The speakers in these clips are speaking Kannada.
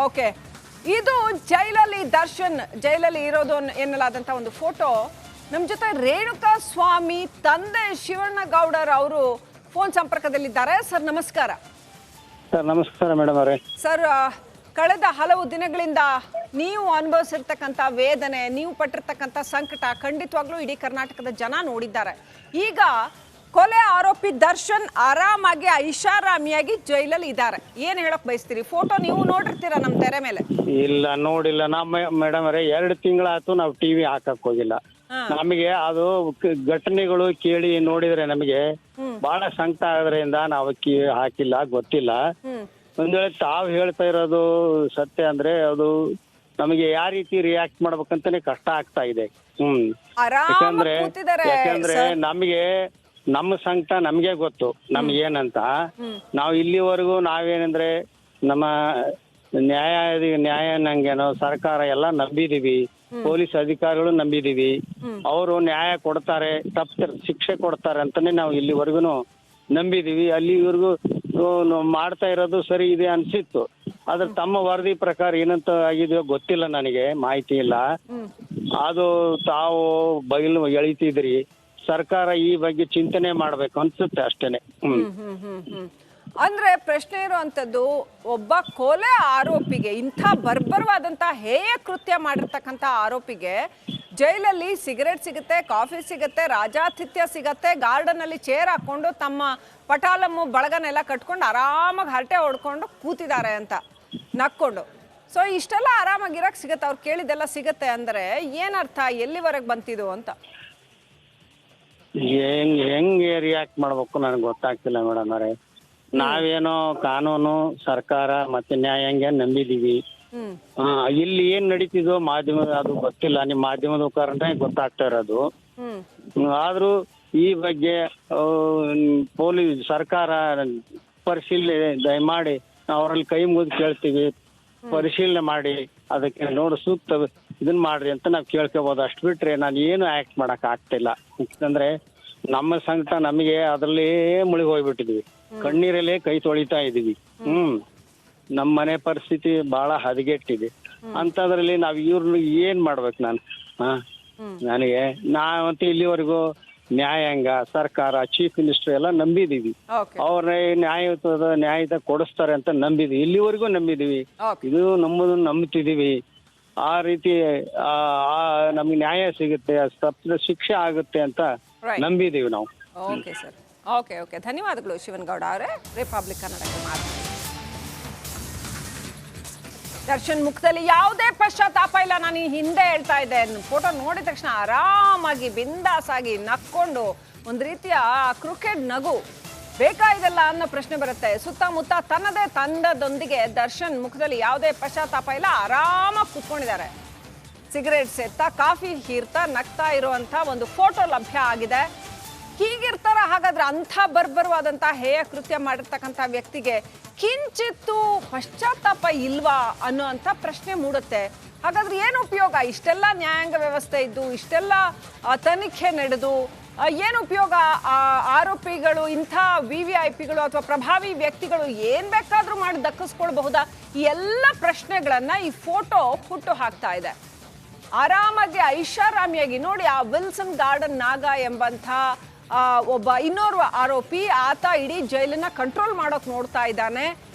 ಓಕೆ, ಇದು ಜೈಲಲ್ಲಿ ದರ್ಶನ್ ಜೈಲಲ್ಲಿ ಇರೋದು ಎನ್ನಲಾದಂಥ ಒಂದು ಫೋಟೋ. ನಮ್ಮ ಜೊತೆ ರೇಣುಕಾ ಸ್ವಾಮಿ ತಂದೆ ಶಿವಣ್ಣಗೌಡರ್ ಅವರು ಫೋನ್ ಸಂಪರ್ಕದಲ್ಲಿದ್ದಾರೆ. ಸರ್ ನಮಸ್ಕಾರ. ಸರ್ ನಮಸ್ಕಾರ ಮೇಡಮ್ ಅವರೇ. ಸರ್, ಕಳೆದ ಹಲವು ದಿನಗಳಿಂದ ನೀವು ಅನುಭವಿಸಿರ್ತಕ್ಕಂಥ ವೇದನೆ, ನೀವು ಪಟ್ಟಿರ್ತಕ್ಕಂಥ ಸಂಕಟ ಖಂಡಿತವಾಗ್ಲೂ ಇಡೀ ಕರ್ನಾಟಕದ ಜನ ನೋಡಿದ್ದಾರೆ. ಈಗ ಕೊಲೆ ಆರೋಪಿ ದರ್ಶನ್ ಆರಾಮಾಗಿ ಐಷಾರಾಮಿಯಾಗಿ ಜೈಲಲ್ಲಿ ಇದ್ದಾರೆ. ಏನ್ ಹೇಳಕ್ ಬಯಸ್ತೀರಿ? ಫೋಟೋ ನೀವು ನೋಡಿರ್ತೀರಾ ನಮ್ಮ ತೆರೆ ಮೇಲೆ? ಇಲ್ಲ, ನೋಡಿಲ್ಲ. ನಮ್ಮ ಮೇಡಮ್ ಅವರೇ 2 ತಿಂಗಳಾಯ್ತು ನಾವು ಟಿವಿ ಹಾಕಕ್ ಹೋಗಿಲ್ಲ. ನಮಗೆ ಅದು ಘಟನೆಗಳು ಕೇಳಿ ನೋಡಿದ್ರೆ ನಮಗೆ ಬಹಳ ಸಂಕಟ ಆಗೋದ್ರಿಂದ ನಾವು ಹಾಕಿಲ್ಲ, ಗೊತ್ತಿಲ್ಲ. ಒಂದ್ ವೇಳೆ ತಾವು ಹೇಳ್ತಾ ಇರೋದು ಸತ್ಯ ಅಂದ್ರೆ ಅದು ನಮಗೆ ಯಾವ ರೀತಿ ರಿಯಾಕ್ಟ್ ಮಾಡ್ಬೇಕಂತಾನೆ ಕಷ್ಟ ಆಗ್ತಾ ಇದೆ. ಯಾಕಂದ್ರೆ ನಮಗೆ ನಮ್ಮ ಸಂಕಟ ನಮ್ಗೆ ಗೊತ್ತು, ನಮ್ಗೆ ಏನಂತ. ನಾವು ಇಲ್ಲಿವರೆಗೂ ನಾವೇನಂದ್ರೆ ನಮ್ಮ ನ್ಯಾಯ ನಂಗೇನೋ ಸರ್ಕಾರ ಎಲ್ಲ ನಂಬಿದೀವಿ, ಪೊಲೀಸ್ ಅಧಿಕಾರಿಗಳು ನಂಬಿದೀವಿ, ಅವರು ನ್ಯಾಯ ಕೊಡ್ತಾರೆ, ತಪ್ಪ ಶಿಕ್ಷೆ ಕೊಡ್ತಾರೆ ಅಂತಾನೆ ನಾವು ಇಲ್ಲಿವರೆಗೂ ನಂಬಿದೀವಿ. ಅಲ್ಲಿವರೆಗೂ ಮಾಡ್ತಾ ಇರೋದು ಸರಿ ಇದೆ ಅನ್ಸಿತ್ತು. ಆದ್ರೆ ತಮ್ಮ ವರದಿ ಪ್ರಕಾರ ಏನಂತ ಆಗಿದೆಯೋ ಗೊತ್ತಿಲ್ಲ, ನನಗೆ ಮಾಹಿತಿ ಇಲ್ಲ. ಅದು ತಾವು ಬಯಲು ಎಳಿತಿದ್ರಿ, ಸರ್ಕಾರ ಈ ಬಗ್ಗೆ ಚಿಂತನೆ ಮಾಡ್ಬೇಕು ಅನ್ಸುತ್ತೆ ಅಷ್ಟೇನೆ. ಅಂದ್ರೆ ಪ್ರಶ್ನೆ ಇರುವಂತದ್ದು, ಒಬ್ಬ ಕೊಲೆ ಆರೋಪಿಗೆ, ಇಂಥ ಬರ್ಬರವಾದಂತ ಹೇಯ ಕೃತ್ಯ ಮಾಡಿರ್ತಕ್ಕಂಥ ಆರೋಪಿಗೆ ಜೈಲಲ್ಲಿ ಸಿಗರೇಟ್ ಸಿಗುತ್ತೆ, ಕಾಫಿ ಸಿಗುತ್ತೆ, ರಾಜಾತಿಥ್ಯ ಸಿಗತ್ತೆ, ಗಾರ್ಡನ್ ಅಲ್ಲಿ ಚೇರ್ ಹಾಕೊಂಡು ತಮ್ಮ ಪಟಾಲಮ್ಮು ಬಳಗನೆಲ್ಲ ಕಟ್ಕೊಂಡು ಆರಾಮಾಗಿ ಹರಟೆ ಹೊಡ್ಕೊಂಡು ಕೂತಿದ್ದಾರೆ ಅಂತ ನಕ್ಕೊಂಡು. ಸೊ ಇಷ್ಟೆಲ್ಲ ಆರಾಮಾಗಿರಕ್ ಸಿಗತ್ತೆ, ಅವ್ರು ಕೇಳಿದೆಲ್ಲ ಸಿಗತ್ತೆ ಅಂದ್ರೆ ಏನರ್ಥ? ಎಲ್ಲಿವರೆಗೆ ಬಂತಿದ್ದು ಅಂತ ಹೆಂಗೆ ರಿಯಾಕ್ಟ್ ಮಾಡ್ಬೇಕು ನನಗೆ ಗೊತ್ತಾಗ್ತಿಲ್ಲ ಮೇಡಮ್ ಅವರೇ. ನಾವೇನೋ ಕಾನೂನು, ಸರ್ಕಾರ ಮತ್ತೆ ನ್ಯಾಯಾಂಗ ನಂಬಿದೀವಿ. ಇಲ್ಲಿ ಏನ್ ನಡೀತಿದೋ ಮಾಧ್ಯಮದ ಅದು ಗೊತ್ತಿಲ್ಲ, ನಿಮ್ ಮಾಧ್ಯಮದ ಮುಖಾಂತರ ಗೊತ್ತಾಗ್ತಾ ಇರೋದು. ಆದ್ರೂ ಈ ಬಗ್ಗೆ ಪೊಲೀಸ್ ಸರ್ಕಾರ ಪರಿಶೀಲನೆ ದಯಮಾಡಿ ಅವರಲ್ಲಿ ಕೈ ಮುಗಿದು ಕೇಳ್ತೀವಿ, ಪರಿಶೀಲನೆ ಮಾಡಿ ಅದಕ್ಕೆ ನೋಡಿ ಸೂಕ್ತ ಇದನ್ ಮಾಡ್ರಿ ಅಂತ ನಾವ್ ಕೇಳ್ಕೋಬಹುದು. ಅಷ್ಟು ಬಿಟ್ರೆ ನಾನು ಏನು ಆಕ್ಟ್ ಮಾಡಕ್ ಆಗ್ತಿಲ್ಲ. ಯಾಕಂದ್ರೆ ನಮ್ಮ ಸಂಕಟ ನಮಗೆ ಅದ್ರಲ್ಲೇ ಮುಳುಗಿ ಹೋಗ್ಬಿಟ್ಟಿದ್ವಿ, ಕಣ್ಣೀರಲ್ಲೇ ಕೈ ತೊಳಿತಾ ಇದೀವಿ. ನಮ್ಮ ಮನೆ ಪರಿಸ್ಥಿತಿ ಬಹಳ ಹದಗೆಟ್ಟಿದೆ. ಅಂತದ್ರಲ್ಲಿ ನಾವ್ ಇವ್ರನ್ನ ಏನ್ ಮಾಡ್ಬೇಕು ನಾನು? ನನಗೆ ನಾವಂತೂ ಇಲ್ಲಿವರೆಗೂ ನ್ಯಾಯಾಂಗ, ಸರ್ಕಾರ, ಚೀಫ್ ಮಿನಿಸ್ಟರ್ ಎಲ್ಲ ನಂಬಿದೀವಿ, ಅವ್ರ ನ್ಯಾಯದ ಕೊಡಿಸ್ತಾರೆ ಅಂತ ನಂಬಿದೀವಿ, ಇಲ್ಲಿವರೆಗೂ ನಂಬಿದೀವಿ. ಇದು ನಮ್ಮದನ್ನ ನಂಬ್ತಿದೀವಿ. ಆ ರೀತಿ ನಮ್ಗೆ ನ್ಯಾಯ ಸಿಗುತ್ತೆ, ತಪ್ಪಿದ ಶಿಕ್ಷೆ ಆಗುತ್ತೆ ಅಂತ ನಂಬಿದೀವಿ ನಾವು. ಓಕೆ ಸರ್, ಓಕೆ ಓಕೆ, ಧನ್ಯವಾದಗಳು ಶಿವನಗೌಡ ಅವರೇ. ರಿಪಬ್ಲಿಕ್ ಕನ್ನಡಕ್ಕೆ ಮಾತು. ದರ್ಶನ್ ಮುಖದಲ್ಲಿ ಯಾವುದೇ ಪಶ್ಚಾತ್ತಾಪ ಇಲ್ಲ. ನಾನು ಹಿಂದೆ ಹೇಳ್ತಾ ಇದ್ದೆ, ಫೋಟೋ ನೋಡಿದ ತಕ್ಷಣ ಆರಾಮಾಗಿ ಬಿಂದಾಸ್ ಆಗಿ ನಕ್ಕೊಂಡು ಒಂದು ರೀತಿಯ ಕ್ರಿಕೆಟ್ ನಗು ಬೇಕಾಗಿದೆಲ್ಲ ಅನ್ನೋ ಪ್ರಶ್ನೆ ಬರುತ್ತೆ. ಸುತ್ತಮುತ್ತ ತನ್ನದೇ ತಂಡದೊಂದಿಗೆ ದರ್ಶನ್ ಮುಖದಲ್ಲಿ ಯಾವುದೇ ಪಶ್ಚಾತ್ತಾಪ ಇಲ್ಲ, ಆರಾಮಾಗಿ ಕೂತ್ಕೊಂಡಿದ್ದಾರೆ. ಸಿಗರೇಟ್ ಸೇರ್ತಾ, ಕಾಫಿ ಹೀರ್ತಾ, ನಗ್ತಾ ಇರುವಂತ ಒಂದು ಫೋಟೋ ಲಭ್ಯ ಆಗಿದೆ. ಹೀಗಿರ್ತಾರ ಹಾಗಾದ್ರೆ ಅಂಥ ಬರ್ಬರವಾದಂಥ ಹೇಯ ಕೃತ್ಯ ಮಾಡಿರ್ತಕ್ಕಂಥ ವ್ಯಕ್ತಿಗೆ ಕಿಂಚಿತ್ತು ಪಶ್ಚಾತ್ತಾಪ ಇಲ್ವಾ ಅನ್ನೋಂಥ ಪ್ರಶ್ನೆ ಮೂಡುತ್ತೆ. ಹಾಗಾದ್ರೆ ಏನು ಉಪಯೋಗ? ಇಷ್ಟೆಲ್ಲ ನ್ಯಾಯಾಂಗ ವ್ಯವಸ್ಥೆ ಇದ್ದು, ಇಷ್ಟೆಲ್ಲ ತನಿಖೆ ನಡೆದು ಏನು ಉಪಯೋಗ? ಆರೋಪಿಗಳು, ಇಂಥ VVIPಗಳು ಅಥವಾ ಪ್ರಭಾವಿ ವ್ಯಕ್ತಿಗಳು ಏನ್ ಬೇಕಾದ್ರೂ ಮಾಡಿ ದಕ್ಕಿಸ್ಕೊಳ್ಬಹುದಾ? ಈ ಎಲ್ಲ ಪ್ರಶ್ನೆಗಳನ್ನ ಈ ಫೋಟೋ ಹುಟ್ಟು ಹಾಕ್ತಾ ಇದೆ. ಆರಾಮಾಗಿ ಐಷಾರಾಮಿಯಾಗಿ ನೋಡಿ, ಆ ವಿಲ್ಸನ್ ಗಾರ್ಡನ್ ನಾಗ ಎಂಬಂಥ ಇನ್ನೋರ್ವ ಆರೋಪಿ, ಆತ ಇಡೀ ಜೈಲನ್ನ ಕಂಟ್ರೋಲ್ ಮಾಡೋಕ್ ನೋಡ್ತಾ ಇದ್ದಾನೆ.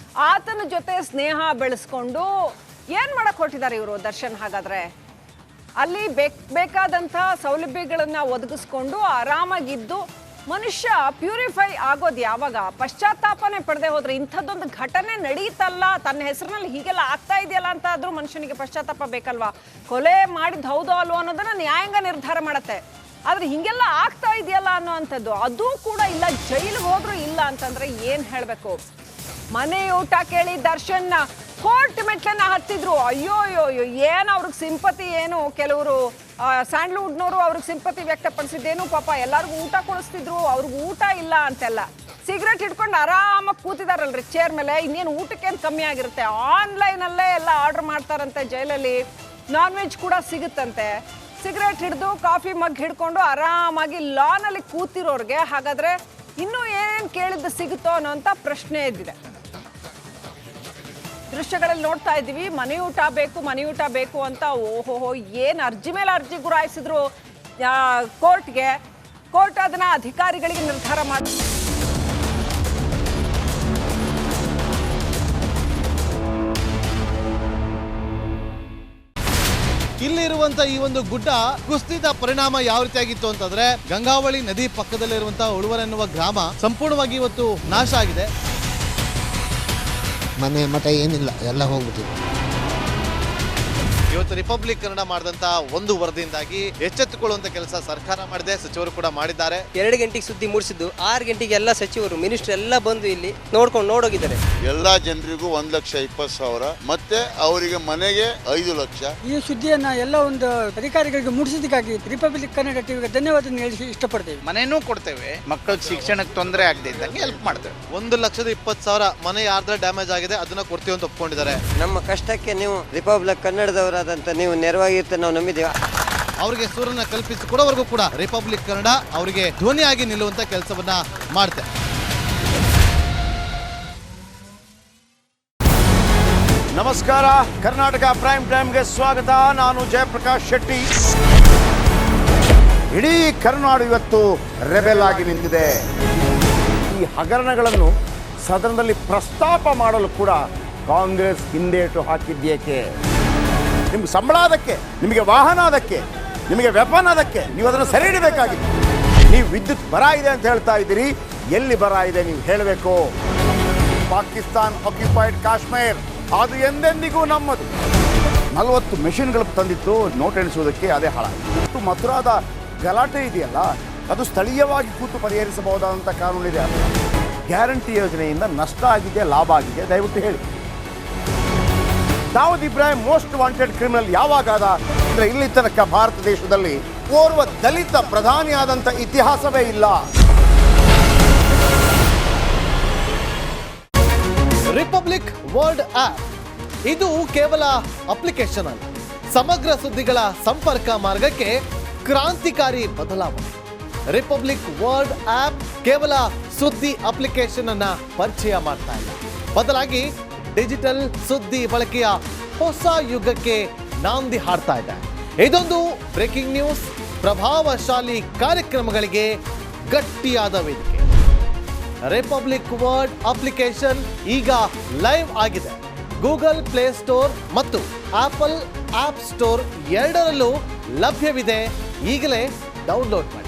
ಆತನ ಜೊತೆ ಸ್ನೇಹ ಬೆಳೆಸ್ಕೊಂಡು ಏನ್ ಮಾಡಕ್ ಹೊರಟಿದ್ದಾರೆ ಇವರು ದರ್ಶನ್? ಹಾಗಾದ್ರೆ ಅಲ್ಲಿ ಬೇಕಾದಂಥ ಸೌಲಭ್ಯಗಳನ್ನ ಒದಗಿಸ್ಕೊಂಡು ಆರಾಮಾಗಿದ್ದು ಮನುಷ್ಯ ಪ್ಯೂರಿಫೈ ಆಗೋದು ಯಾವಾಗ? ಪಶ್ಚಾತ್ತಾಪನೆ ಪಡೆದೇ ಹೋದ್ರೆ, ಇಂಥದ್ದೊಂದು ಘಟನೆ ನಡೀತಲ್ಲ, ತನ್ನ ಹೆಸರಿನಲ್ಲಿ ಹೀಗೆಲ್ಲ ಆಗ್ತಾ ಇದೆಯಲ್ಲ ಅಂತ ಆದ್ರೂ ಮನುಷ್ಯನಿಗೆ ಪಶ್ಚಾತ್ತಾಪ ಬೇಕಲ್ವಾ? ಕೊಲೆ ಮಾಡಿದ್ ಹೌದೋ ಅಲ್ವೋ ಅನ್ನೋದನ್ನ ನ್ಯಾಯಾಂಗ ನಿರ್ಧಾರ ಮಾಡತ್ತೆ. ಆದ್ರೆ ಹಿಂಗೆಲ್ಲ ಆಗ್ತಾ ಇದೆಯಲ್ಲ ಅನ್ನೋ ಅಂಥದ್ದು ಅದು ಕೂಡ ಇಲ್ಲ. ಜೈಲಿಗೆ ಹೋದ್ರು ಇಲ್ಲ ಅಂತಂದ್ರೆ ಏನ್ ಹೇಳ್ಬೇಕು? ಮನೆ ಊಟ ಕೇಳಿ ದರ್ಶನ್ ಕೋರ್ಟ್ ಮೆಟ್ಲನ್ನ ಹತ್ತಿದ್ರು. ಅಯ್ಯೋ ಅಯ್ಯೋ, ಏನು ಅವ್ರಿಗೆ ಸಿಂಪತಿ, ಏನು ಕೆಲವರು ಸ್ಯಾಂಡ್ಲ್ವುಡ್ನವರು ಅವ್ರಿಗೆ ಸಿಂಪತಿ ವ್ಯಕ್ತಪಡಿಸಿದ್ದೇನು ಪಾಪ, ಎಲ್ಲರಿಗೂ ಊಟ ಕೊಡಿಸ್ತಿದ್ರು, ಅವ್ರಿಗೆ ಊಟ ಇಲ್ಲ ಅಂತೆಲ್ಲ. ಸಿಗರೇಟ್ ಹಿಡ್ಕೊಂಡು ಆರಾಮಾಗಿ ಕೂತಿದಾರಲ್ರಿ ಚೇರ್ ಮೇಲೆ, ಇನ್ನೇನು ಊಟಕ್ಕೇನು ಕಮ್ಮಿ ಆಗಿರುತ್ತೆ? ಆನ್ಲೈನಲ್ಲೇ ಎಲ್ಲ ಆರ್ಡರ್ ಮಾಡ್ತಾರಂತೆ ಜೈಲಲ್ಲಿ, ನಾನ್ ವೆಜ್ ಕೂಡ ಸಿಗುತ್ತಂತೆ. ಸಿಗರೇಟ್ ಹಿಡಿದು ಕಾಫಿ ಮಗ್ ಹಿಡ್ಕೊಂಡು ಆರಾಮಾಗಿ ಲಾನಲ್ಲಿ ಕೂತಿರೋರ್ಗೆ ಹಾಗಾದ್ರೆ ಇನ್ನೂ ಏನೇನು ಕೇಳಿದ್ದು ಸಿಗುತ್ತೋ ಅನ್ನೋಂಥ ಪ್ರಶ್ನೆ ಎದ್ದಿದೆ. ದೃಶ್ಯಗಳಲ್ಲಿ ನೋಡ್ತಾ ಇದ್ದೀವಿ, ಮನೆಯೂಟ ಬೇಕು ಅಂತ ಓಹೋಹೋ ಏನು ಅರ್ಜಿ ಮೇಲೆ ಅರ್ಜಿ ಗುರಾಯಿಸಿದ್ರು ಕೋರ್ಟ್ಗೆ. ಕೋರ್ಟ್ ಅದನ್ನ ಅಧಿಕಾರಿಗಳಿಗೆ ನಿರ್ಧಾರ ಮಾಡಿ ಇಲ್ಲಿರುವಂತ ಈ ಒಂದು ಗುಡ್ಡ ಕುಸಿದ ಪರಿಣಾಮ ಯಾವ ರೀತಿಯಾಗಿತ್ತು ಅಂತಂದ್ರೆ ಗಂಗಾವಳಿ ನದಿ ಪಕ್ಕದಲ್ಲಿರುವಂತಹ ಉಳುವರ್ ಎನ್ನುವ ಗ್ರಾಮ ಸಂಪೂರ್ಣವಾಗಿ ಇವತ್ತು ನಾಶ ಆಗಿದೆ. ಮನೆ ಮಠ ಏನಿಲ್ಲ, ಎಲ್ಲ ಹೋಗ್ಬಿಟ್ಟಿದೆ. ಇವತ್ತು ರಿಪಬ್ಲಿಕ್ ಕನ್ನಡ ಮಾಡಿದಂತ ಒಂದು ವರದಿಯಿಂದಾಗಿ ಎಚ್ಚೆತ್ತುಕೊಳ್ಳುವಂತ ಕೆಲಸ ಸರ್ಕಾರ ಮಾಡಿದೆ, ಸಚಿವರು ಕೂಡ ಮಾಡಿದ್ದಾರೆ. 2 ಗಂಟೆಗೆ ಸುದ್ದಿ ಮೂಡಿಸಿದ್ದು 6 ಗಂಟೆಗೆ ಎಲ್ಲ ಸಚಿವರು ಮಿನಿಸ್ಟರ್ ಎಲ್ಲ ಬಂದು ಇಲ್ಲಿ ನೋಡೋಗಿದ್ದಾರೆ. ಎಲ್ಲಾ ಜನರಿಗೂ 1,20,000 ಮತ್ತೆ ಅವರಿಗೆ ಮನೆಗೆ 5 ಲಕ್ಷ. ಈ ಸುದ್ದಿಯನ್ನ ಎಲ್ಲ ಒಂದು ಅಧಿಕಾರಿಗಳಿಗೆ ಮೂಡಿಸಿದ್ದಕ್ಕಾಗಿ ರಿಪಬ್ಲಿಕ್ ಕನ್ನಡ ಟಿವಿಗೆ ಧನ್ಯವಾದ ಹೇಳಿ ಇಷ್ಟಪಡ್ತೇವೆ. ಮನೆನೂ ಕೊಡ್ತೇವೆ, ಮಕ್ಕಳ ಶಿಕ್ಷಣಕ್ಕೆ ತೊಂದರೆ ಆಗದೆ ಇದ್ದಂಗೆ ಹೆಲ್ಪ್ ಮಾಡ್ತೇವೆ. 1,20,000 ಮನೆ ಯಾರ್ದ್ರ ಡ್ಯಾಮೇಜ್ ಆಗಿದೆ ಅದನ್ನ ಕೊಡ್ತೀವಿ ಅಂತ ಒಪ್ಕೊಂಡಿದ್ದಾರೆ. ನಮ್ಮ ಕಷ್ಟಕ್ಕೆ ನೀವು ರಿಪಬ್ಲಿಕ್ ಕನ್ನಡದವರಾದಂತ ನೀವು ನೆರವಾಗಿರುತ್ತೆ ನಾವು ನಂಬಿದ್ದೇವೆ. ಅವರಿಗೆ ಸೂರನ್ನ ಕಲ್ಪಿಸಿಕೊಡೋವರೆಗೂ ಕೂಡ ರಿಪಬ್ಲಿಕ್ ಕನ್ನಡ ಅವರಿಗೆ ಧ್ವನಿಯಾಗಿ ನಿಲ್ಲುವಂತ ಕೆಲಸವನ್ನ ಮಾಡುತ್ತೆ. ನಮಸ್ಕಾರ, ಕರ್ನಾಟಕ ಪ್ರೈಮ್ ಟೈಮ್ಗೆ ಸ್ವಾಗತ. ನಾನು ಜಯಪ್ರಕಾಶ್ ಶೆಟ್ಟಿ. ಇಡೀ ಕರ್ನಾಡು ಇವತ್ತು ರೆಬೆಲ್ ಆಗಿ ನಿಂತಿದೆ. ಈ ಹಗರಣಗಳನ್ನು ಸದನದಲ್ಲಿ ಪ್ರಸ್ತಾಪ ಮಾಡಲು ಕೂಡ ಕಾಂಗ್ರೆಸ್ ಹಿಂದೇಟು ಹಾಕಿದ್ದೇಕೆ? ನಿಮ್ಗೆ ಸಂಬಳ ಅದಕ್ಕೆ, ನಿಮಗೆ ವಾಹನ ಅದಕ್ಕೆ, ನಿಮಗೆ ವೆಪನ್ ಅದಕ್ಕೆ, ನೀವು ಅದನ್ನು ಸೆರೆ ಹಿಡಬೇಕಾಗಿದೆ. ನೀವು ವಿದ್ಯುತ್ ಬರ ಇದೆ ಅಂತ ಹೇಳ್ತಾ ಇದ್ದೀರಿ, ಎಲ್ಲಿ ಬರ ಇದೆ ನೀವು ಹೇಳಬೇಕು. ಪಾಕಿಸ್ತಾನ್ ಆಕ್ಯುಪೈಡ್ ಕಾಶ್ಮೀರ್ ಅದು ಎಂದೆಂದಿಗೂ ನಮ್ಮದು. 40 ಮೆಷಿನ್ಗಳು ತಂದಿತ್ತು ನೋಟ್ ಎಣಿಸುವುದಕ್ಕೆ, ಅದೇ ಹಾಳಾಯಿತು. ಮಥುರಾದ ಗಲಾಟೆ ಇದೆಯಲ್ಲ, ಅದು ಸ್ಥಳೀಯವಾಗಿ ಕೂತು ಪರಿಹರಿಸಬಹುದಾದಂಥ ಕಾನೂನಿದೆ. ಗ್ಯಾರಂಟಿ ಯೋಜನೆಯಿಂದ ನಷ್ಟ ಆಗಿದೆ, ಲಾಭ ಆಗಿದೆ, ದಯವಿಟ್ಟು ಹೇಳಿ. Dawood Ibrahim most wanted criminal ಯಾವಾಗಾದ ಅಂದರೆ ಇಲ್ಲಿ ತನಕ ಭಾರತ ದೇಶದಲ್ಲಿ ಓರ್ವ ದಲಿತ ಪ್ರಧಾನಿಯಾದಂಥ ಇತಿಹಾಸವೇ ಇಲ್ಲ. ರಿಪಬ್ಲಿಕ್ ವರ್ಲ್ಡ್ ಆಪ್ ಇದು ಕೇವಲ ಅಪ್ಲಿಕೇಶನ್ ಅಲ್ಲ, ಸಮಗ್ರ ಸುದ್ದಿಗಳ ಸಂಪರ್ಕ ಮಾರ್ಗಕ್ಕೆ ಕ್ರಾಂತಿಕಾರಿ ಬದಲಾವಣೆ. ರಿಪಬ್ಲಿಕ್ ವರ್ಲ್ಡ್ ಆಪ್ ಕೇವಲ ಸುದ್ದಿ ಅಪ್ಲಿಕೇಶನ್ ಅನ್ನ ಪರಿಚಯ ಮಾಡ್ತಾ ಇಲ್ಲ, ಬದಲಾಗಿ ಡಿಜಿಟಲ್ ಸುದ್ದಿ ಬಳಕೆಯ ಹೊಸ ಯುಗಕ್ಕೆ ನಾಂದಿ ಹಾಡ್ತಾ ಇದೆ. ಇದೊಂದು ಬ್ರೇಕಿಂಗ್ ನ್ಯೂಸ್, ಪ್ರಭಾವಶಾಲಿ ಕಾರ್ಯಕ್ರಮಗಳಿಗೆ ಗಟ್ಟಿಯಾದ ವೇದಿಕೆ. ರಿಪಬ್ಲಿಕ್ ವರ್ಲ್ಡ್ ಅಪ್ಲಿಕೇಶನ್ ಈಗ ಲೈವ್ ಆಗಿದೆ. ಗೂಗಲ್ ಪ್ಲೇ ಸ್ಟೋರ್ ಮತ್ತು ಆಪಲ್ ಆಪ್ ಸ್ಟೋರ್ ಎರಡರಲ್ಲೂ ಲಭ್ಯವಿದೆ. ಈಗಲೇ ಡೌನ್ಲೋಡ್ ಮಾಡಿ.